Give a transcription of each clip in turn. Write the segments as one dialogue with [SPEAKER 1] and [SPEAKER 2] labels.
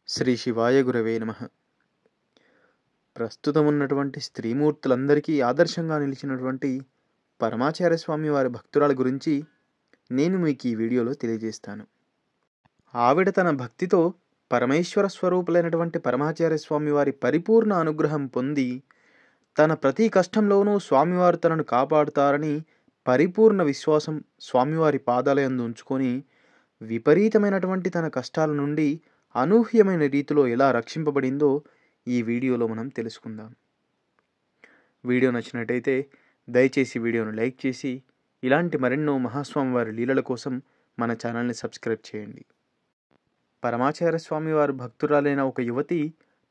[SPEAKER 1] శ్రీ శివాయ గురవే నమః. ప్రస్తుతం ఉన్నటువంటి స్త్రీమూర్తులందరికీ ఆదర్శంగా నిలిచినటువంటి పరమాచార్య స్వామి వారి భక్తురాల గురించి నేను మీకు ఈ వీడియోలో తెలియజేస్తాను. ఆవిడ తన భక్తితో పరమేశ్వర స్వరూపులైనటువంటి పరమాచార్య స్వామి వారి పరిపూర్ణ అనుగ్రహం పొంది తన ప్రతి కష్టంలోనూ స్వామివారు తనను కాపాడుతారని పరిపూర్ణ విశ్వాసం స్వామివారి పాదాలయందు ఉంచుకొని విపరీతమైనటువంటి తన కష్టాల నుండి అనూహ్యమైన రీతిలో ఎలా రక్షింపబడిందో ఈ వీడియోలో మనం తెలుసుకుందాం. వీడియో నచ్చినట్టయితే దయచేసి వీడియోను లైక్ చేసి ఇలాంటి మరెన్నో మహాస్వామి వారి లీలల కోసం మన ఛానల్ని సబ్స్క్రైబ్ చేయండి. పరమాచార్య స్వామి వారి భక్తురాలైన ఒక యువతి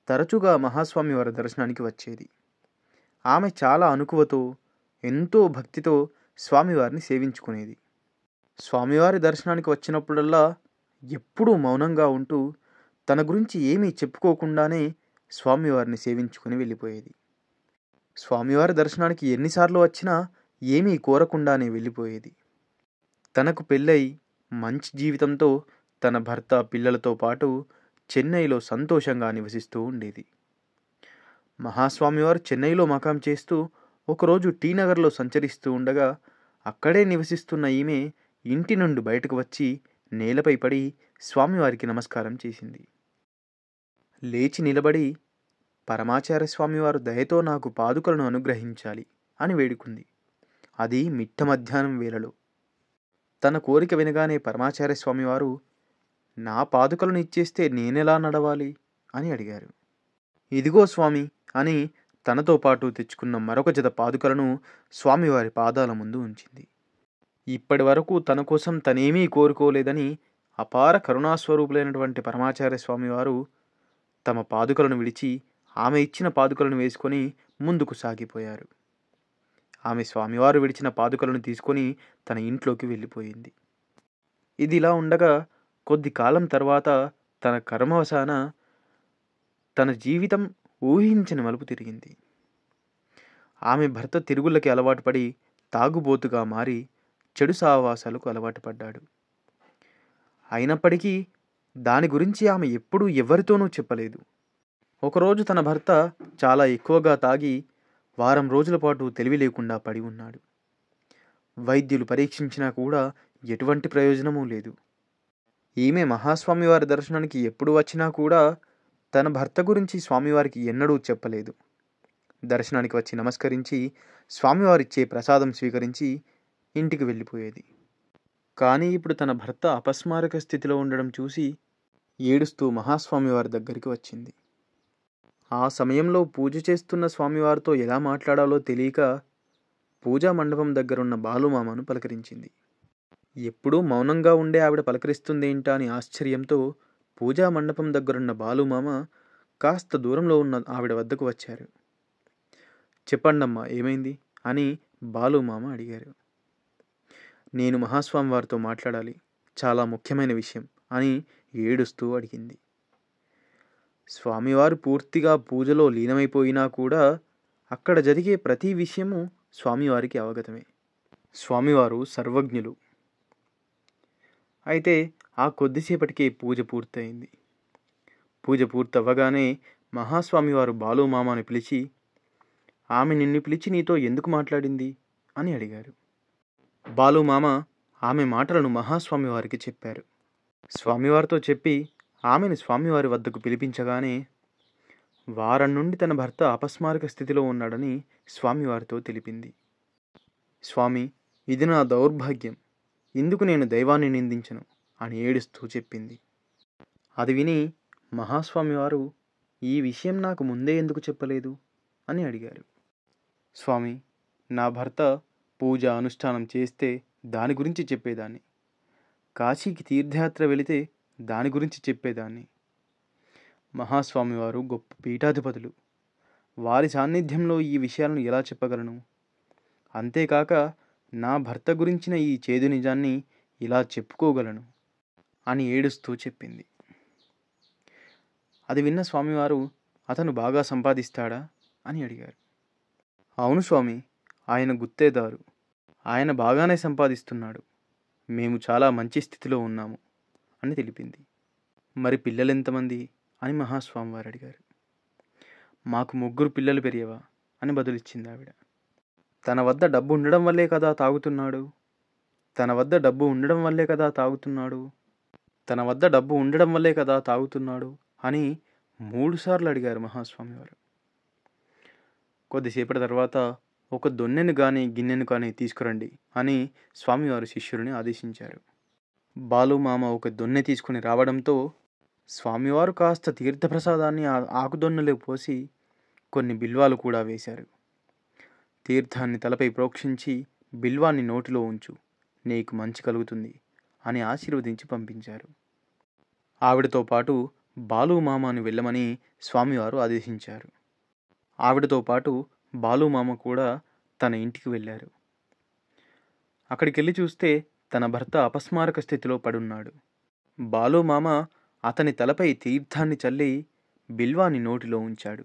[SPEAKER 1] తరచుగా మహాస్వామి వారి దర్శనానికి వచ్చేది. ఆమె చాలా అణకువతో ఎంతో భక్తితో స్వామివారిని సేవించుకునేది. స్వామివారి దర్శనానికి వచ్చినప్పుడల్లా ఎప్పుడూ మౌనంగా ఉంటూ తన గురించి ఏమీ చెప్పుకోకుండానే స్వామివారిని సేవించుకుని వెళ్ళిపోయేది. స్వామివారి దర్శనానికి ఎన్నిసార్లు వచ్చినా ఏమీ కోరకుండానే వెళ్ళిపోయేది. తనకు పెళ్ళై మంచి జీవితంతో తన భర్త పిల్లలతో పాటు చెన్నైలో సంతోషంగా నివసిస్తూ ఉండేది. మహాస్వామివారు చెన్నైలో మకాం చేస్తూ ఒకరోజు టీ నగర్లో సంచరిస్తూ ఉండగా అక్కడే నివసిస్తున్న ఈమె ఇంటి నుండి బయటకు వచ్చి నేలపై పడి స్వామివారికి నమస్కారం చేసింది. లేచి నిలబడి పరమాచార్య స్వామివారు దయతో నాకు పాదుకలను అనుగ్రహించాలి అని వేడుకుంది. అది మిట్ట మధ్యాహ్నం వేళలో. తన కోరిక వినగానే పరమాచార్య స్వామివారు నా పాదుకలను ఇచ్చేస్తే నేనెలా నడవాలి అని అడిగారు. ఇదిగో స్వామి అని తనతో పాటు తెచ్చుకున్న మరొక జత పాదుకలను స్వామివారి పాదాల ముందు ఉంచింది. ఇప్పటి వరకు తన కోసం తనేమీ కోరుకోలేదని అపార కరుణాస్వరూపులైనటువంటి పరమాచార్య స్వామివారు తమ పాదుకలను విడిచి ఆమె ఇచ్చిన పాదుకలను వేసుకొని ముందుకు సాగిపోయారు. ఆమె స్వామివారు విడిచిన పాదుకలను తీసుకొని తన ఇంట్లోకి వెళ్ళిపోయింది. ఇదిలా ఉండగా కొద్ది కాలం తర్వాత తన కర్మవశాన తన జీవితం ఊహించని మలుపు తిరిగింది. ఆమె భర్త తిరుగుళ్ళకి అలవాటు పడి తాగుబోతుగా మారి చెడు సావాసాలకు అలవాటు పడ్డాడు. అయినప్పటికీ దాని గురించి ఆమె ఎప్పుడూ ఎవరితోనూ చెప్పలేదు. ఒకరోజు తన భర్త చాలా ఎక్కువగా తాగి వారం రోజుల పాటు తెలివి లేకుండా పడి ఉన్నాడు. వైద్యులు పరీక్షించినా కూడా ఎటువంటి ప్రయోజనమూ లేదు. ఈమె మహాస్వామివారి దర్శనానికి ఎప్పుడు వచ్చినా కూడా తన భర్త గురించి స్వామివారికి ఎన్నడూ చెప్పలేదు. దర్శనానికి వచ్చి నమస్కరించి స్వామివారిచ్చే ప్రసాదం స్వీకరించి ఇంటికి వెళ్ళిపోయేది. కానీ ఇప్పుడు తన భర్త అపస్మారక స్థితిలో ఉండడం చూసి ఏడుస్తూ మహాస్వామివారి దగ్గరికి వచ్చింది. ఆ సమయంలో పూజ చేస్తున్న స్వామివారితో ఎలా మాట్లాడాలో తెలియక పూజా మండపం దగ్గరున్న బాలుమామను పలకరించింది. ఎప్పుడూ మౌనంగా ఉండే ఆవిడ పలకరిస్తుందేంటా అని ఆశ్చర్యంతో పూజా మండపం దగ్గరున్న బాలుమామ కాస్త దూరంలో ఉన్న ఆవిడ వద్దకు వచ్చారు. చెప్పండమ్మా, ఏమైంది అని బాలుమామ అడిగారు. నేను మహాస్వామి వారితో మాట్లాడాలి, చాలా ముఖ్యమైన విషయం అని ఏడుస్తూ అడిగింది. స్వామివారు పూర్తిగా పూజలో లీనమైపోయినా కూడా అక్కడ జరిగే ప్రతి విషయము స్వామివారికి అవగతమే. స్వామివారు సర్వజ్ఞులు. అయితే ఆ కొద్దిసేపటికే పూజ పూర్తయింది. పూజ పూర్తవ్వగానే మహాస్వామివారు బాలుమామని పిలిచి ఆమె నిన్ను పిలిచి నీతో ఎందుకు మాట్లాడింది అని అడిగారు. బాలుమామ ఆమె మాటలను మహాస్వామివారికి చెప్పారు. స్వామివారితో చెప్పి ఆమెను స్వామివారి వద్దకు పిలిపించగానే వారం నుండి తన భర్త అపస్మారక స్థితిలో ఉన్నాడని స్వామివారితో తెలిపింది. స్వామి, ఇది నా దౌర్భాగ్యం, ఇందుకు నేను దైవాన్ని నిందించను అని ఏడుస్తూ చెప్పింది. అది విని మహాస్వామివారు ఈ విషయం నాకు ముందే ఎందుకు చెప్పలేదు అని అడిగారు. స్వామి, నా భర్త పూజ అనుష్ఠానం చేస్తే దాని గురించి చెప్పేదాన్ని, కాశీకి తీర్థయాత్ర వెళితే దాని గురించి చెప్పేదాన్ని. మహాస్వామివారు గొప్ప పీఠాధిపతులు, వారి సాన్నిధ్యంలో ఈ విషయాలను ఎలా చెప్పగలను? అంతేకాక నా భర్త గురించిన ఈ చేదు నిజాన్ని ఇలా చెప్పుకోగలను అని ఏడుస్తూ చెప్పింది. అది విన్న స్వామివారు అతను బాగా సంపాదిస్తాడా అని అడిగారు. అవును స్వామి, ఆయన గుత్తేదారు, ఆయన బాగానే సంపాదిస్తున్నాడు, మేము చాలా మంచి స్థితిలో ఉన్నాము అని తెలిపింది. మరి పిల్లలెంతమంది అని మహాస్వామివారు అడిగారు. మాకు 3 పిల్లలు పెరియవా అని బదులిచ్చింది ఆవిడ. తన వద్ద డబ్బు ఉండడం వల్లే కదా తాగుతున్నాడు, తన వద్ద డబ్బు ఉండడం వల్లే కదా తాగుతున్నాడు, తన వద్ద డబ్బు ఉండడం వల్లే కదా తాగుతున్నాడు అని 3 సార్లు అడిగారు మహాస్వామివారు. కొద్దిసేపటి తర్వాత ఒక దొన్నెను కానీ గిన్నెను కానీ తీసుకురండి అని స్వామివారు శిష్యుడిని ఆదేశించారు. బాలుమామ ఒక దొన్నె తీసుకుని రావడంతో స్వామివారు కాస్త తీర్థప్రసాదాన్ని ఆ ఆకుదొన్నెలో పోసి కొన్ని బిల్వాలు కూడా వేశారు. తీర్థాన్ని తలపై ప్రోక్షించి బిల్వాన్ని నోటిలో ఉంచు, నీకు మంచి కలుగుతుంది అని ఆశీర్వదించి పంపించారు. ఆవిడతో పాటు బాలుమామను వెళ్ళమని స్వామివారు ఆదేశించారు. ఆవిడతో పాటు బాలుమామ కూడా తన ఇంటికి వెళ్ళారు. అక్కడికెళ్ళి చూస్తే తన భర్త అపస్మారక స్థితిలో పడున్నాడు. బాలుమామ అతని తలపై తీర్థాన్ని చల్లి బిల్వాన్ని నోటిలో ఉంచాడు.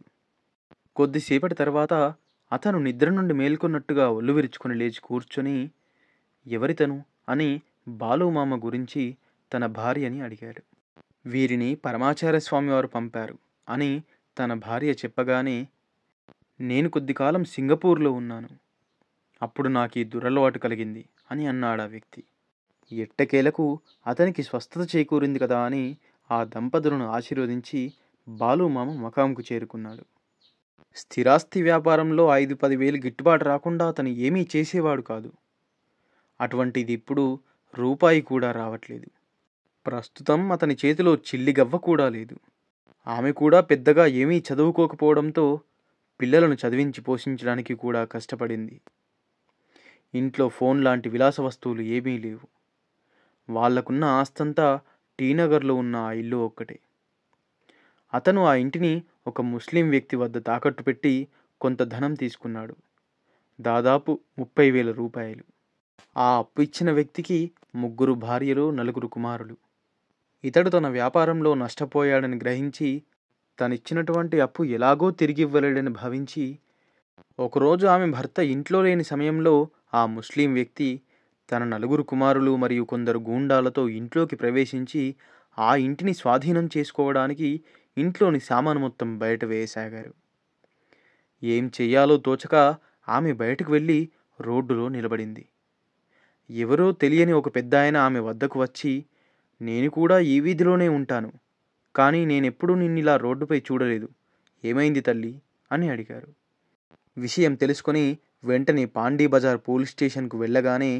[SPEAKER 1] కొద్దిసేపటి తర్వాత అతను నిద్ర నుండి మేల్కొన్నట్టుగా ఒళ్ళు విరుచుకుని లేచి కూర్చొని, ఎవరితను అని బాలుమామ గురించి తన భార్యని అడిగాడు. వీరిని పరమాచార్య స్వామివారు పంపారు అని తన భార్య చెప్పగానే, నేను కొద్దికాలం సింగపూర్లో ఉన్నాను, అప్పుడు నాకు ఈ దురలవాటు కలిగింది అని అన్నాడు ఆ వ్యక్తి. ఎట్టకేలకు అతనికి స్వస్థత చేకూరింది కదా అని ఆ దంపతులను ఆశీర్వదించి బాలుమామ మకాంకు చేరుకున్నాడు. స్థిరాస్తి వ్యాపారంలో 5-10 వేలు గిట్టుబాటు రాకుండా అతను ఏమీ చేసేవాడు కాదు. అటువంటిది ఇప్పుడు రూపాయి కూడా రావట్లేదు. ప్రస్తుతం అతని చేతిలో చిల్లిగవ్వ కూడా లేదు. ఆమె కూడా పెద్దగా ఏమీ చదువుకోకపోవడంతో పిల్లలను చదివించి పోషించడానికి కూడా కష్టపడింది. ఇంట్లో ఫోన్ లాంటి విలాస వస్తువులు ఏమీ లేవు. వాళ్లకున్న ఆస్తంతా టీనగర్లో ఉన్న ఆ ఇల్లు ఒక్కటే. అతను ఆ ఇంటిని ఒక ముస్లిం వ్యక్తి వద్ద తాకట్టు పెట్టి కొంత ధనం తీసుకున్నాడు, దాదాపు 30,000 రూపాయలు. ఆ అప్పు ఇచ్చిన వ్యక్తికి 3 భార్యలు, 4 కుమారులు. ఇతడు తన వ్యాపారంలో నష్టపోయాడని గ్రహించి తనిచ్చినటువంటి అప్పు ఎలాగో తిరిగివ్వలేడని భావించి, ఒకరోజు ఆమె భర్త ఇంట్లో లేని సమయంలో ఆ ముస్లిం వ్యక్తి తన 4 కుమారులు మరియు కొందరు గూండాలతో ఇంట్లోకి ప్రవేశించి ఆ ఇంటిని స్వాధీనం చేసుకోవడానికి ఇంట్లోని సామాను మొత్తం బయట వేయసాగారు. ఏం చెయ్యాలో తోచక ఆమె బయటకు వెళ్ళి రోడ్డులో నిలబడింది. ఎవరో తెలియని ఒక పెద్దాయన ఆమె వద్దకు వచ్చి, నేను కూడా ఈ వీధిలోనే ఉంటాను, కానీ నేనెప్పుడూ నిన్నిలా రోడ్డుపై చూడలేదు, ఏమైంది తల్లి అని అడిగారు. విషయం తెలుసుకొని వెంటనే పాండీ బజార్ పోలీస్ స్టేషన్కు వెళ్ళగానే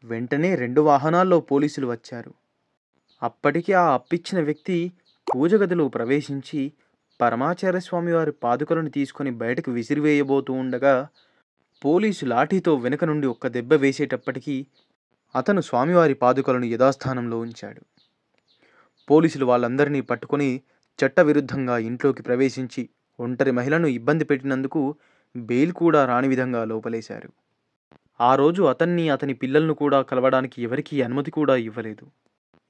[SPEAKER 1] వెంటనే 2 వాహనాల్లో పోలీసులు వచ్చారు. అప్పటికి ఆ అప్పిచ్చిన వ్యక్తి పూజగదిలో ప్రవేశించి పరమాచార్య స్వామివారి పాదుకలను తీసుకొని బయటకు విసిరివేయబోతూ ఉండగా పోలీసు లాఠీతో వెనుక నుండి ఒక్క దెబ్బ వేసేటప్పటికీ అతను స్వామివారి పాదుకలను యథాస్థానంలో ఉంచాడు. పోలీసులు వాళ్ళందరినీ పట్టుకొని చట్టవిరుద్ధంగా ఇంట్లోకి ప్రవేశించి ఒంటరి మహిళను ఇబ్బంది పెట్టినందుకు బెయిల్ కూడా రాని విధంగా లోపలేశారు. ఆ రోజు అతన్ని, అతని పిల్లలను కూడా కలవడానికి ఎవరికీ అనుమతి కూడా ఇవ్వలేదు.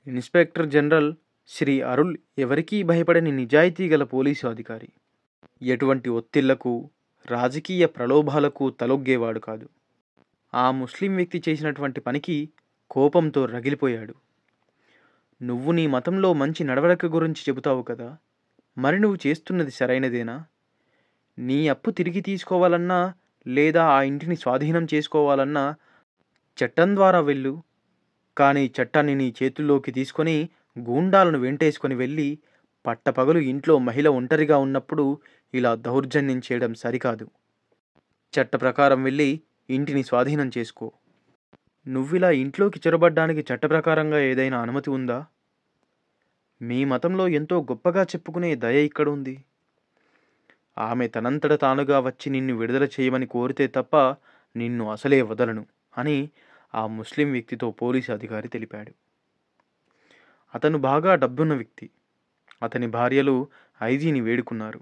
[SPEAKER 1] ఇన్స్పెక్టర్ జనరల్ శ్రీ అరుళ్ ఎవరికీ భయపడని నిజాయితీ గల పోలీసు అధికారి. ఎటువంటి ఒత్తిళ్లకు, రాజకీయ ప్రలోభాలకు తలొగ్గేవాడు కాదు. ఆ ముస్లిం వ్యక్తి చేసినటువంటి పనికి కోపంతో రగిలిపోయాడు. నువ్వు నీ మతంలో మంచి నడవడిక గురించి చెబుతావు కదా, మరి నువ్వు చేస్తున్నది సరైనదేనా? నీ అప్పు తిరిగి తీసుకోవాలన్నా లేదా ఆ ఇంటిని స్వాధీనం చేసుకోవాలన్నా చట్టం ద్వారా వెళ్ళు, కానీ చట్టాన్ని నీ చేతుల్లోకి తీసుకొని గూండాలను వెంటేసుకొని వెళ్ళి పట్టపగలు ఇంట్లో మహిళ ఒంటరిగా ఉన్నప్పుడు ఇలా దౌర్జన్యం చేయడం సరికాదు. చట్ట ప్రకారం వెళ్ళి ఇంటిని స్వాధీనం చేసుకో. నువ్విలా ఇంట్లోకి చొరబడ్డానికి చట్ట ప్రకారంగా ఏదైనా అనుమతి ఉందా? మీ మతంలో ఎంతో గొప్పగా చెప్పుకునే దయ ఇక్కడుంది. ఆమె తనంతట తానుగా వచ్చి నిన్ను విడుదల చేయమని కోరితే తప్ప నిన్ను అసలే వదలను అని ఆ ముస్లిం వ్యక్తితో పోలీసు అధికారి తెలిపాడు. అతను బాగా డబ్బున్న వ్యక్తి. అతని భార్యలు ఐజీని వేడుకున్నారు.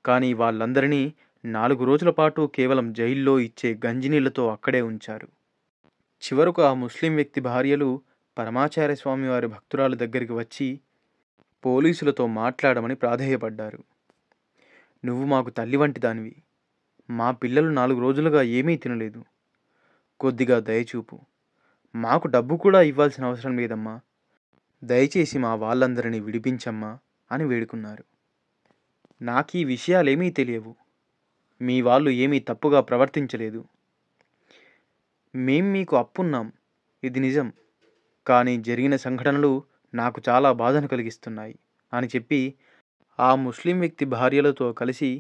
[SPEAKER 1] కానీ వాళ్ళందరినీ 4 రోజుల పాటు కేవలం జైల్లో ఇచ్చే గంజినీళ్లతో అక్కడే ఉంచారు. చివరకు ఆ ముస్లిం వ్యక్తి భార్యలు పరమాచార్య స్వామివారి భక్తురాలు దగ్గరికి వచ్చి పోలీసులతో మాట్లాడమని ప్రాధేయపడ్డారు. నువ్వు మాకు తల్లి వంటి దానివి. మా పిల్లలు 4 రోజులుగా ఏమీ తినలేదు. కొద్దిగా దయచూపు. మాకు డబ్బు కూడా ఇవ్వాల్సిన అవసరం లేదమ్మా. దయచేసి మా వాళ్ళందరినీ విడిపించమ్మా అని వేడుకున్నారు. నాకీ విషయాలేమీ తెలియవు. మీ వాళ్ళు ఏమీ తప్పుగా ప్రవర్తించలేదు. మేం మీకు అప్పున్నాం, ఇది నిజం. కానీ జరిగిన సంఘటనలు నాకు చాలా బాధను కలిగిస్తున్నాయి అని చెప్పి ఆ ముస్లిం వ్యక్తి భార్యలతో కలిసి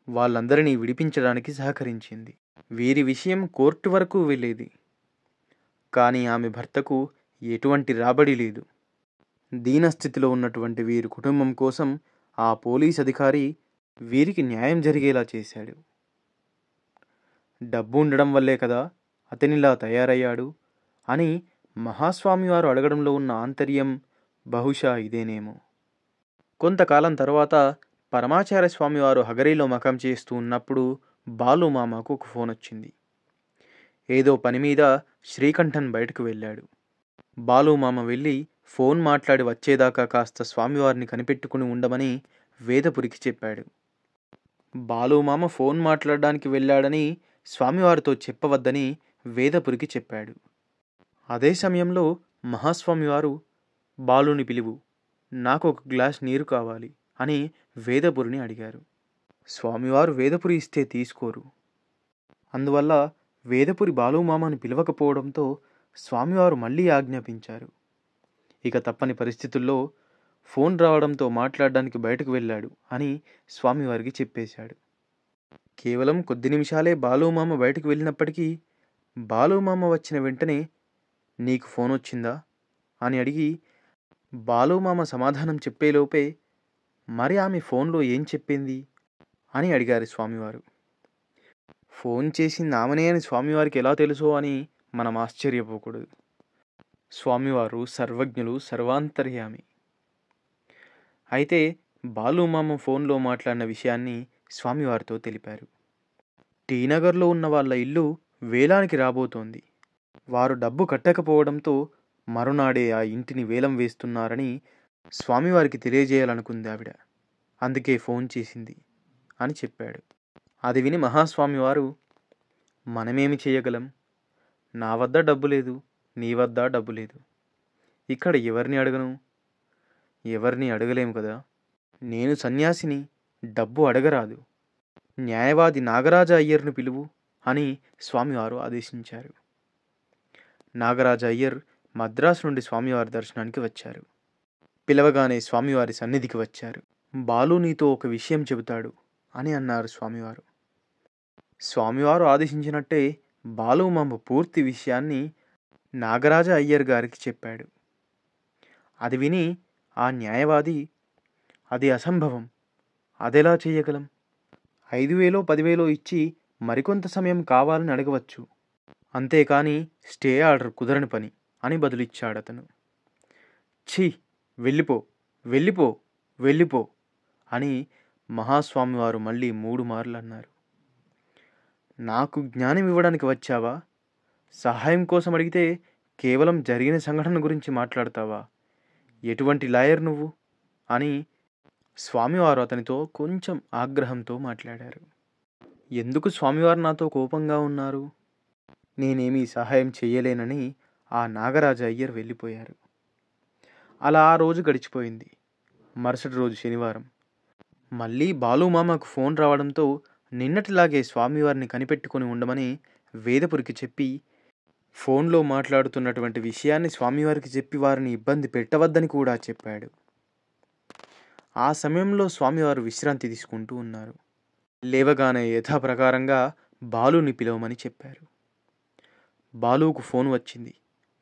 [SPEAKER 1] వాళ్ళందరినీ విడిపించడానికి సహకరించింది. వీరి విషయం కోర్టు వరకు వెళ్ళేది. కానీ ఆమె భర్తకు ఎటువంటి రాబడి లేదు. దీనస్థితిలో ఉన్నటువంటి వీరి కుటుంబం కోసం ఆ పోలీస్ అధికారి వీరికి న్యాయం జరిగేలా చేశాడు. డబ్బు ఉండడం వల్లే కదా అతనిలా తయారయ్యాడు అని మహాస్వామివారు అడగడంలో ఉన్న ఆంతర్యం బహుశా ఇదేనేమో. కొంతకాలం తర్వాత పరమాచార్య స్వామివారు హగరిలో మకాం చేస్తూ ఉన్నప్పుడు బాలుమామకు ఒక ఫోన్ వచ్చింది. ఏదో పని మీద శ్రీకంఠన్ బయటకు వెళ్ళాడు. బాలుమామ వెళ్ళి ఫోన్ మాట్లాడి వచ్చేదాకా కాస్త స్వామివారిని కనిపెట్టుకుని ఉండమని వేదపురికి చెప్పాడు. బాలుమామ ఫోన్ మాట్లాడడానికి వెళ్ళాడని స్వామివారితో చెప్పవద్దని వేదపురికి చెప్పాడు. అదే సమయంలో మహాస్వామివారు బాలుని పిలువు, నాకు ఒక గ్లాస్ నీరు కావాలి అని వేదపురిని అడిగారు. స్వామివారు వేదపురి ఇస్తే తీసుకోరు. అందువల్ల వేదపురి బాలుమామని పిలవకపోవడంతో స్వామివారు మళ్ళీ ఆజ్ఞాపించారు. ఇక తప్పని పరిస్థితుల్లో ఫోన్ రావడంతో మాట్లాడడానికి బయటకు వెళ్ళాడు అని స్వామివారికి చెప్పేశాడు. కేవలం కొద్ది నిమిషాలే బాలుమామ బయటకు వెళ్ళినప్పటికీ బాలుమామ వచ్చిన వెంటనే నీకు ఫోన్ వచ్చిందా అని అడిగి బాలుమామ సమాధానం చెప్పేలోపే మరి ఆమె ఫోన్లో ఏం చెప్పింది అని అడిగారు స్వామివారు. ఫోన్ చేసింది ఆమెనే అని స్వామివారికి ఎలా తెలుసో అని మనం ఆశ్చర్యపోకూడదు. స్వామివారు సర్వజ్ఞులు, సర్వాంతర్యామి. అయితే బాలుమామ ఫోన్లో మాట్లాడిన విషయాన్ని స్వామివారితో తెలిపారు. టీనగర్లో ఉన్న వాళ్ళ ఇల్లు వేలానికి రాబోతోంది. వారు డబ్బు కట్టకపోవడంతో మరునాడే ఆ ఇంటిని వేలం వేస్తున్నారని స్వామివారికి తెలియజేయాలనుకుంది ఆవిడ. అందుకే ఫోన్ చేసింది అని చెప్పాడు. అది విని మహాస్వామివారు, మనమేమి చేయగలం? నా వద్ద డబ్బు లేదు, నీ వద్ద డబ్బు లేదు. ఇక్కడ ఎవరిని అడగను? ఎవరిని అడగలేము కదా. నేను సన్యాసిని, డబ్బు అడగరాదు. న్యాయవాది నాగరాజ అయ్యర్ను పిలువు అని స్వామివారు ఆదేశించారు. నాగరాజ అయ్యర్ మద్రాసు నుండి స్వామివారి దర్శనానికి వచ్చారు. పిలవగానే స్వామివారి సన్నిధికి వచ్చారు. బాలు నీతో ఒక విషయం చెబుతాడు అని అన్నారు స్వామివారు. స్వామివారు ఆదేశించినట్టే బాలుమామ పూర్తి విషయాన్ని నాగరాజ అయ్యర్ గారికి చెప్పాడు. అది విని ఆ న్యాయవాది, అది అసంభవం, అదెలా చేయగలం? 5,000 10,000 ఇచ్చి మరికొంత సమయం కావాలని అడగవచ్చు, అంతేకాని స్టే ఆర్డర్ కుదరని పని అని బదులిచ్చాడతను. ఛీ, వెళ్ళిపో వెళ్ళిపో వెళ్ళిపో అని మహాస్వామివారు మళ్ళీ 3 మార్లు అన్నారు. నాకు జ్ఞానం ఇవ్వడానికి వచ్చావా? సహాయం కోసం అడిగితే కేవలం జరిగిన సంఘటన గురించి మాట్లాడతావా? ఎటువంటి లాయర్ నువ్వు అని స్వామివారు అతనితో కొంచెం ఆగ్రహంతో మాట్లాడారు. ఎందుకు స్వామివారు నాతో కోపంగా ఉన్నారు? నేనేమీ సహాయం చెయ్యలేనని ఆ నాగరాజ అయ్యర్ వెళ్ళిపోయారు. అలా ఆ రోజు గడిచిపోయింది. మరుసటి రోజు శనివారం. మళ్ళీ బాలుమామకు ఫోన్ రావడంతో నిన్నటిలాగే స్వామివారిని కనిపెట్టుకుని ఉండమని వేదపురికి చెప్పి ఫోన్లో మాట్లాడుతున్నటువంటి విషయాన్ని స్వామివారికి చెప్పి వారిని ఇబ్బంది పెట్టవద్దని కూడా చెప్పాడు. ఆ సమయంలో స్వామివారు విశ్రాంతి తీసుకుంటూ ఉన్నారు. లేవగానే యథాప్రకారంగా బాలుని పిలవమని చెప్పారు. బాలుకు ఫోన్ వచ్చింది.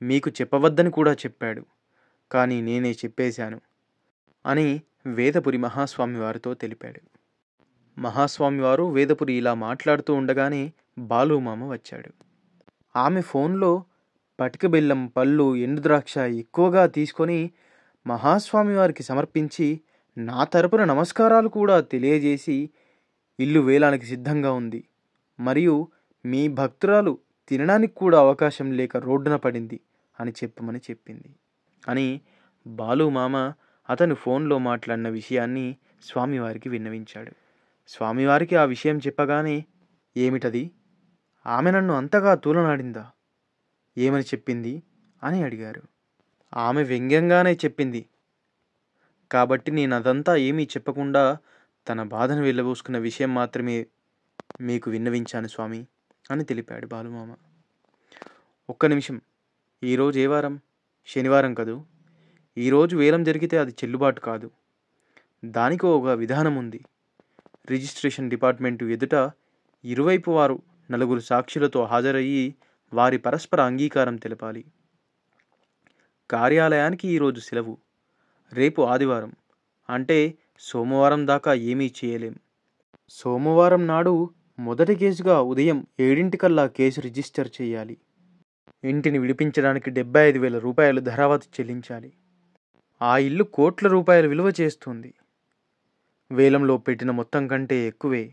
[SPEAKER 1] మీకు చెప్పవద్దని కూడా చెప్పాడు, కానీ నేనే చెప్పేశాను అని వేదపురి మహాస్వామివారితో తెలిపాడు. మహాస్వామివారు వేదపురి ఇలా మాట్లాడుతూ ఉండగానే బాలుమామ వచ్చాడు. ఆమె ఫోన్లో పటిక బెల్లం, పళ్ళు, ఎండుద్రాక్ష ఎక్కువగా తీసుకొని మహాస్వామివారికి సమర్పించి నా తరపున నమస్కారాలు కూడా తెలియజేసి ఇల్లు వేలానికి సిద్ధంగా ఉంది, మరియు మీ భక్తురాలు తినడానికి కూడా అవకాశం లేక రోడ్డున పడింది అని చెప్పమని చెప్పింది అని బాలుమామ అతను ఫోన్లో మాట్లాడిన విషయాన్ని స్వామివారికి విన్నవించాడు. స్వామివారికి ఆ విషయం చెప్పగానే, ఏమిటది? ఆమె నన్ను అంతగా తూలనాడిందా? ఏమని చెప్పింది అని అడిగారు. ఆమె వ్యంగ్యంగానే చెప్పింది, కాబట్టి నేను అదంతా ఏమీ చెప్పకుండా తన బాధను వెళ్ళబోసుకున్న విషయం మాత్రమే మీకు విన్నవించాను స్వామి అని తెలిపాడు బాలుమామ. ఒక్క నిమిషం, ఈరోజు ఏ వారం? శనివారం కదూ. ఈరోజు వేలం జరిగితే అది చెల్లుబాటు కాదు. దానికి ఒక విధానం ఉంది. రిజిస్ట్రేషన్ డిపార్ట్మెంటు ఎదుట ఇరువైపు వారు 4 సాక్షులతో హాజరయ్యి వారి పరస్పర అంగీకారం తెలపాలి. కార్యాలయానికి ఈరోజు సెలవు. రేపు ఆదివారం, అంటే సోమవారం దాకా ఏమీ చేయలేం. సోమవారం నాడు మొదటి కేసుగా ఉదయం 7 కేసు రిజిస్టర్ చేయాలి. ఇంటిని విడిపించడానికి 75,000 రూపాయలు ధరావతి చెల్లించాలి. ఆ ఇల్లు కోట్ల రూపాయలు విలువ చేస్తుంది. వేలంలో పెట్టిన మొత్తం కంటే ఎక్కువే.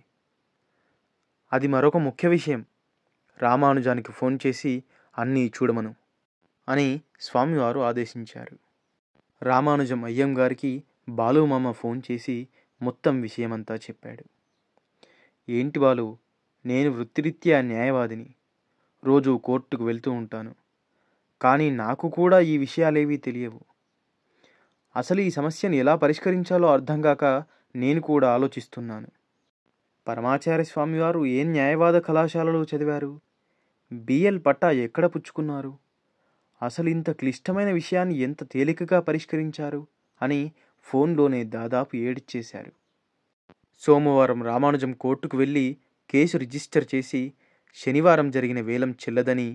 [SPEAKER 1] అది మరొక ముఖ్య విషయం. రామానుజానికి ఫోన్ చేసి అన్నీ చూడమను అని స్వామివారు ఆదేశించారు. రామానుజం అయ్యంగారికి బాలుమామ ఫోన్ చేసి మొత్తం విషయమంతా చెప్పాడు. ఏంటి బాలు, నేను వృత్తిరీత్యా న్యాయవాదిని. రోజు కోర్టుకు వెళ్తూ ఉంటాను. కానీ నాకు కూడా ఈ విషయాలేవీ తెలియవు. అసలు ఈ సమస్యను ఎలా పరిష్కరించాలో అర్థం కాక నేను కూడా ఆలోచిస్తున్నాను. పరమాచార్య స్వామివారు ఏ న్యాయవాద కళాశాలలో చదివారు? బిఎల్ పట్టా ఎక్కడ పుచ్చుకున్నారు? అసలు ఇంత క్లిష్టమైన విషయాన్ని ఎంత తేలికగా పరిష్కరించారు అని ఫోన్లోనే దాదాపు ఏడ్చేశారు. సోమవారం రామానుజం కోర్టుకు వెళ్ళి కేసు రిజిస్టర్ చేసి శనివారం జరిగిన వేలం చెల్లదని,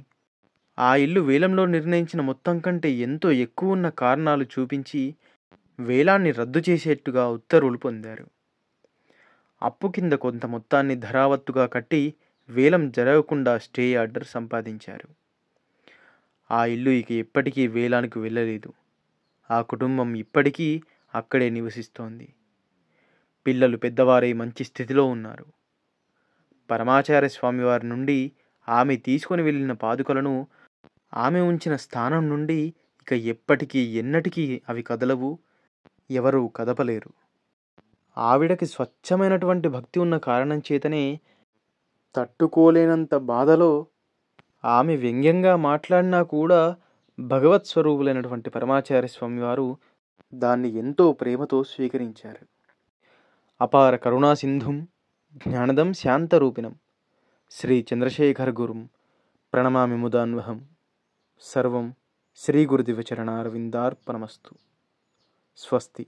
[SPEAKER 1] ఆ ఇల్లు వేలంలో నిర్ణయించిన మొత్తం కంటే ఎంతో ఎక్కువ ఉన్న కారణాలు చూపించి వేలాన్ని రద్దు చేసేట్టుగా ఉత్తర్వులు పొందారు. అప్పు కింద కొంత మొత్తాన్ని ధరావత్తుగా కట్టి వేలం జరగకుండా స్టే ఆర్డర్ సంపాదించారు. ఆ ఇల్లు ఇక ఎప్పటికీ వేలానికి వెళ్ళలేదు. ఆ కుటుంబం ఇప్పటికీ అక్కడే నివసిస్తోంది. పిల్లలు పెద్దవారై మంచి స్థితిలో ఉన్నారు. పరమాచార్య స్వామివారి నుండి ఆమె తీసుకొని వెళ్ళిన పాదుకలను ఆమె ఉంచిన స్థానం నుండి ఇక ఎప్పటికీ ఎన్నటికీ అవి కదలవు, ఎవరూ కదపలేరు. ఆవిడకి స్వచ్ఛమైనటువంటి భక్తి ఉన్న కారణం చేతనే తట్టుకోలేనంత బాధలో ఆమె వ్యంగ్యంగా మాట్లాడినా కూడా భగవత్ స్వరూపులైనటువంటి పరమాచార్య స్వామివారు దాన్ని ఎంతో ప్రేమతో స్వీకరించారు. అపార కరుణా సింధుం జ్ఞానదం శాంతరూపిణం శ్రీ చంద్రశేఖర గురుం ప్రణమామి ముదాన్వహం. సర్వం శ్రీ గురుదివ చరణారవిందార్పణమస్తు. స్వస్తి.